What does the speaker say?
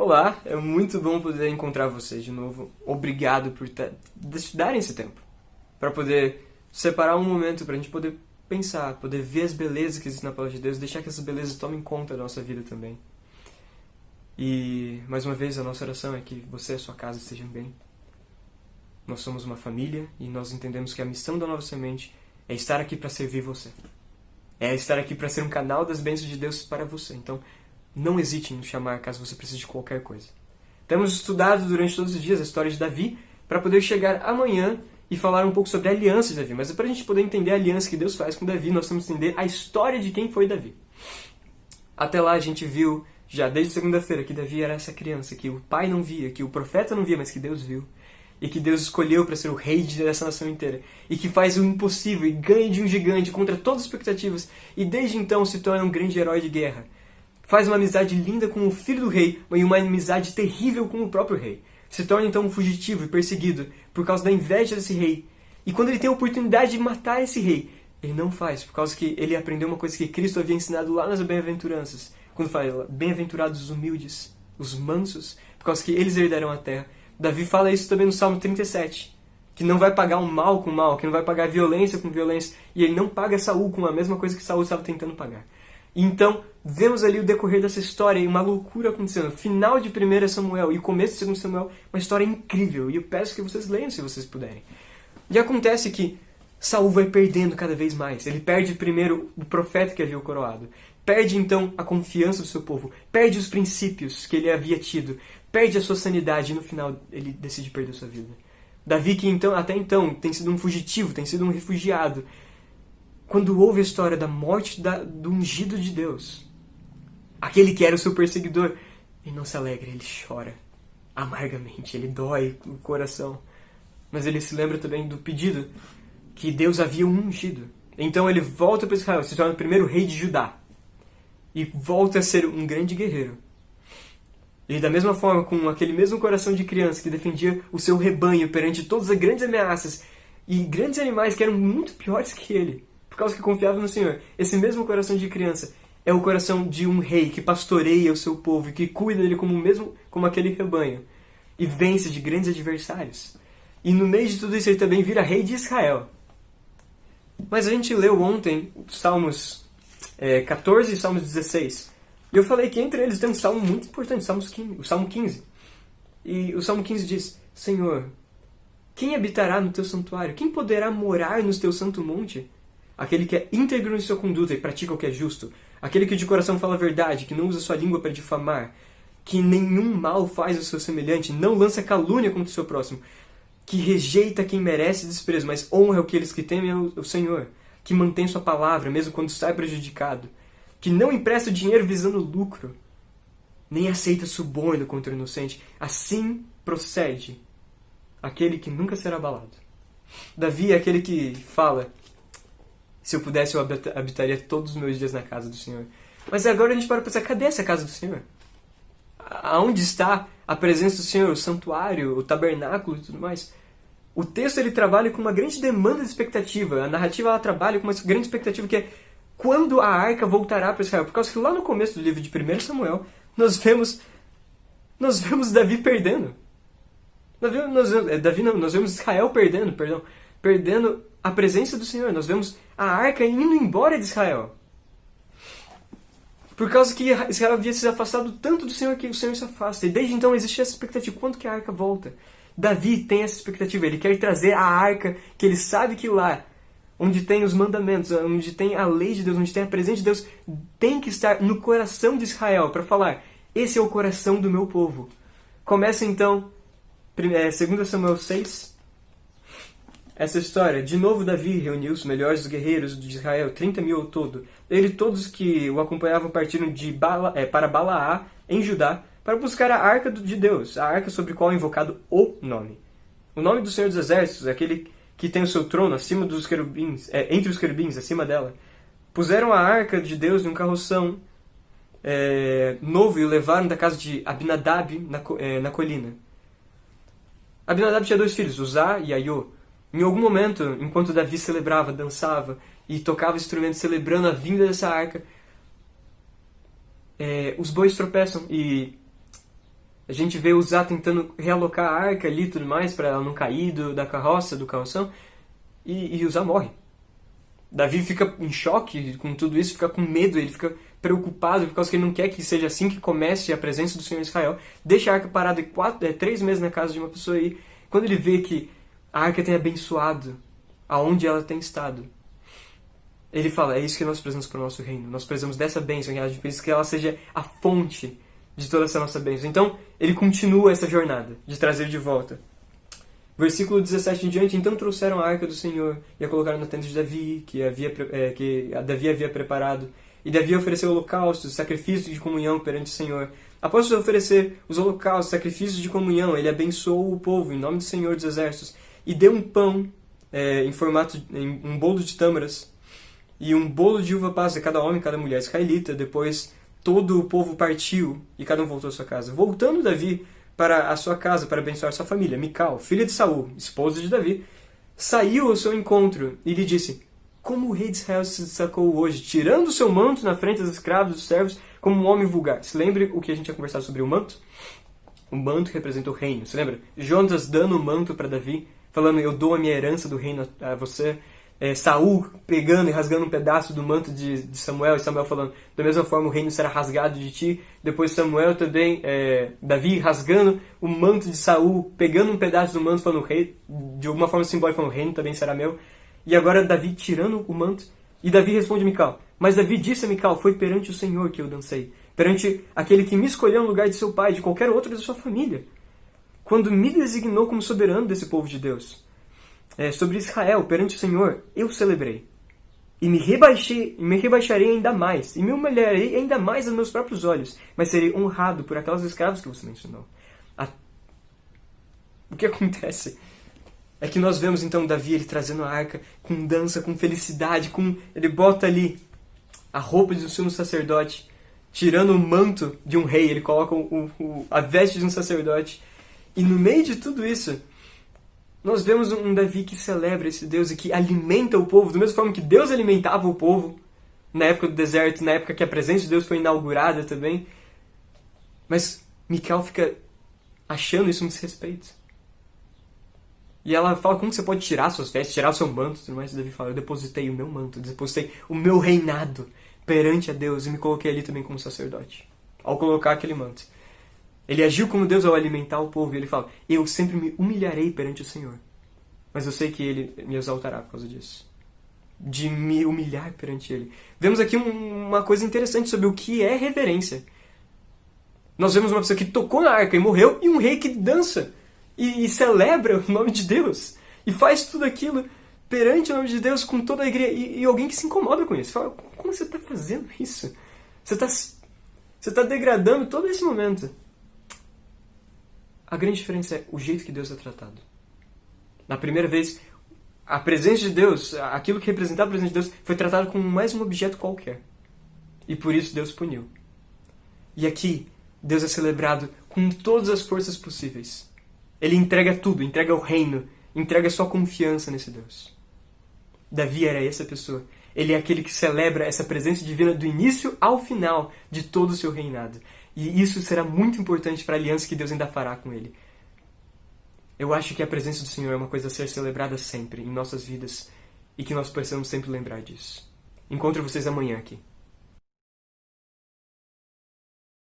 Olá, é muito bom poder encontrar vocês de novo. Obrigado por darem esse tempo para poder separar um momento para a gente poder pensar, poder ver as belezas que existem na palavra de Deus, deixar que essas belezas tomem conta da nossa vida também. E, mais uma vez, a nossa oração é que você e a sua casa estejam bem. Nós somos uma família e nós entendemos que a missão da Nova Semente é estar aqui para servir você. É estar aqui para ser um canal das bênçãos de Deus para você. Então, não hesite em nos chamar caso você precise de qualquer coisa. Temos estudado durante todos os dias a história de Davi para poder chegar amanhã e falar um pouco sobre a aliança de Davi. Mas para a gente poder entender a aliança que Deus faz com Davi, nós temos que entender a história de quem foi Davi. Até lá a gente viu, já desde segunda-feira, que Davi era essa criança que o pai não via, que o profeta não via, mas que Deus viu. E que Deus escolheu para ser o rei dessa nação inteira. E que faz o impossível e ganha de um gigante contra todas as expectativas. E desde então se torna um grande herói de guerra. Faz uma amizade linda com o filho do rei, e uma amizade terrível com o próprio rei. Se torna então um fugitivo e perseguido por causa da inveja desse rei. E quando ele tem a oportunidade de matar esse rei, ele não faz, por causa que ele aprendeu uma coisa que Cristo havia ensinado lá nas bem-aventuranças. Quando fala, bem-aventurados os humildes, os mansos, por causa que eles herdarão a terra. Davi fala isso também no Salmo 37, que não vai pagar um mal com mal, que não vai pagar violência com violência, e ele não paga Saul com a mesma coisa que Saul estava tentando pagar. Então, vemos ali o decorrer dessa história e uma loucura acontecendo. Final de 1 Samuel e o começo de 2 Samuel, uma história incrível. E eu peço que vocês leiam se vocês puderem. E acontece que Saul vai perdendo cada vez mais. Ele perde primeiro o profeta que havia o coroado. Perde então a confiança do seu povo. Perde os princípios que ele havia tido. Perde a sua sanidade e no final ele decide perder a sua vida. Davi, que então, até então tem sido um fugitivo, tem sido um refugiado, quando ouve a história da morte do ungido de Deus, aquele que era o seu perseguidor, ele não se alegra, ele chora amargamente, ele dói o coração. Mas ele se lembra também do pedido que Deus havia ungido. Então ele volta para Israel, se torna o primeiro rei de Judá. E volta a ser um grande guerreiro. E da mesma forma, com aquele mesmo coração de criança que defendia o seu rebanho perante todas as grandes ameaças e grandes animais que eram muito piores que ele, por causa que confiava no Senhor. Esse mesmo coração de criança é o coração de um rei que pastoreia o seu povo e que cuida dele como aquele rebanho e vence de grandes adversários. E no meio de tudo isso ele também vira rei de Israel. Mas a gente leu ontem Salmos 14 e Salmos 16. E eu falei que entre eles tem um salmo muito importante, o Salmo 15. E o Salmo 15 diz: Senhor, quem habitará no teu santuário? Quem poderá morar no teu santo monte? Aquele que é íntegro em sua conduta e pratica o que é justo. Aquele que de coração fala a verdade, que não usa sua língua para difamar. Que nenhum mal faz ao seu semelhante, não lança calúnia contra o seu próximo. Que rejeita quem merece desprezo, mas honra aqueles que temem o Senhor. Que mantém sua palavra, mesmo quando sai prejudicado. Que não empresta dinheiro visando lucro. Nem aceita suborno contra o inocente. Assim procede aquele que nunca será abalado. Davi é aquele que fala: se eu pudesse, eu habitaria todos os meus dias na casa do Senhor. Mas agora a gente para pensar, cadê essa casa do Senhor? Aonde está a presença do Senhor, o santuário, o tabernáculo e tudo mais? O texto ele trabalha com uma grande demanda de expectativa. A narrativa ela trabalha com uma grande expectativa que é quando a arca voltará para Israel. Por causa que lá no começo do livro de 1 Samuel, nós vemos Davi perdendo. Nós vemos Israel perdendo a presença do Senhor. Nós vemos a arca indo embora de Israel. Por causa que Israel havia se afastado tanto do Senhor que o Senhor se afasta. E desde então existe essa expectativa. Quando que a arca volta? Davi tem essa expectativa. Ele quer trazer a arca, que ele sabe que lá, onde tem os mandamentos, onde tem a lei de Deus, onde tem a presença de Deus, tem que estar no coração de Israel para falar: esse é o coração do meu povo. Começa então 2 Samuel 6. Essa história: de novo Davi reuniu os melhores guerreiros de Israel, 30.000 ao todo. Ele e todos que o acompanhavam partiram para Balaá, em Judá, para buscar a arca de Deus, a arca sobre a qual é invocado o nome. O nome do Senhor dos Exércitos, aquele que tem o seu trono acima dos querubins, entre os querubins, acima dela. Puseram a arca de Deus em um carroção novo e o levaram da casa de Abinadab na colina. Abinadab tinha 2 filhos, Uzá e Aiô. Em algum momento, enquanto Davi celebrava, dançava e tocava instrumentos celebrando a vinda dessa arca, os bois tropeçam e A gente vê Uzá tentando realocar a arca ali e tudo mais, para ela não cair da carroça, do carroção, e Uzá morre. Davi fica em choque com tudo isso, fica com medo, ele fica preocupado, por causa que ele não quer que seja assim que comece a presença do Senhor em Israel. Deixa a arca parada 3 meses na casa de uma pessoa aí. Quando ele vê que a arca tem abençoado aonde ela tem estado, ele fala, é isso que nós precisamos para o nosso reino. Nós precisamos dessa bênção, e a gente precisa que ela seja a fonte de toda essa nossa bênção. Então, ele continua essa jornada de trazer de volta. Versículo 17 em diante, então trouxeram a arca do Senhor e a colocaram na tenda de Davi, que Davi havia preparado. E Davi ofereceu holocaustos, sacrifícios de comunhão perante o Senhor. Após oferecer os holocaustos, sacrifícios de comunhão, ele abençoou o povo em nome do Senhor dos Exércitos e deu um pão em um bolo de tâmaras e um bolo de uva passa a cada homem e cada mulher israelita. Depois todo o povo partiu e cada um voltou à sua casa. Voltando Davi para a sua casa para abençoar sua família, Mical, filha de Saul, esposa de Davi, saiu ao seu encontro e lhe disse: como o rei de Israel se destacou hoje, tirando o seu manto na frente dos escravos, dos servos, como um homem vulgar. Se lembra o que a gente tinha conversado sobre o manto? O manto representa o reino. Se lembra? Jonas dando o manto para Davi, falando, eu dou a minha herança do reino a você. Saul pegando e rasgando um pedaço do manto de Samuel, e Samuel falando, da mesma forma o reino será rasgado de ti. Depois Samuel também, Davi rasgando o manto de Saul, pegando um pedaço do manto, falando, o rei, de alguma forma simbólica, falando, o reino também será meu. E agora Davi tirando o manto, e Davi responde a Mical, mas Davi disse a Mical, foi perante o Senhor que eu dancei, perante aquele que me escolheu no lugar de seu pai, de qualquer outro da sua família, quando me designou como soberano desse povo de Deus. Sobre Israel, perante o Senhor, eu celebrei. E me rebaixarei ainda mais, e me humilharei ainda mais aos meus próprios olhos, mas serei honrado por aquelas escravos que você mencionou. O que acontece é que nós vemos então Davi ele trazendo a arca com dança, com felicidade, ele bota ali a roupa de um sumo sacerdote, tirando o manto de um rei, ele coloca a veste de um sacerdote. E no meio de tudo isso, nós vemos um Davi que celebra esse Deus e que alimenta o povo, da mesma forma que Deus alimentava o povo na época do deserto, na época que a presença de Deus foi inaugurada também. Mas Mical fica achando isso um desrespeito. E ela fala, como você pode tirar suas vestes, tirar o seu manto? Tudo mais. E Davi fala, eu depositei o meu manto, depositei o meu reinado perante a Deus e me coloquei ali também como sacerdote, ao colocar aquele manto. Ele agiu como Deus ao alimentar o povo, e ele fala, eu sempre me humilharei perante o Senhor, mas eu sei que Ele me exaltará por causa disso. De me humilhar perante Ele. Vemos aqui uma coisa interessante sobre o que é reverência. Nós vemos uma pessoa que tocou na arca e morreu, e um rei que dança e celebra o nome de Deus, e faz tudo aquilo perante o nome de Deus com toda a igreja, e alguém que se incomoda com isso. Fala, como você está fazendo isso? Você está degradando todo esse momento. A grande diferença é o jeito que Deus é tratado. Na primeira vez, a presença de Deus, aquilo que representava a presença de Deus, foi tratado como mais um objeto qualquer. E por isso Deus puniu. E aqui, Deus é celebrado com todas as forças possíveis. Ele entrega tudo, entrega o reino, entrega sua confiança nesse Deus. Davi era essa pessoa. Ele é aquele que celebra essa presença divina do início ao final de todo o seu reinado. E isso será muito importante para a aliança que Deus ainda fará com ele. Eu acho que a presença do Senhor é uma coisa a ser celebrada sempre em nossas vidas e que nós precisamos sempre lembrar disso. Encontro vocês amanhã aqui.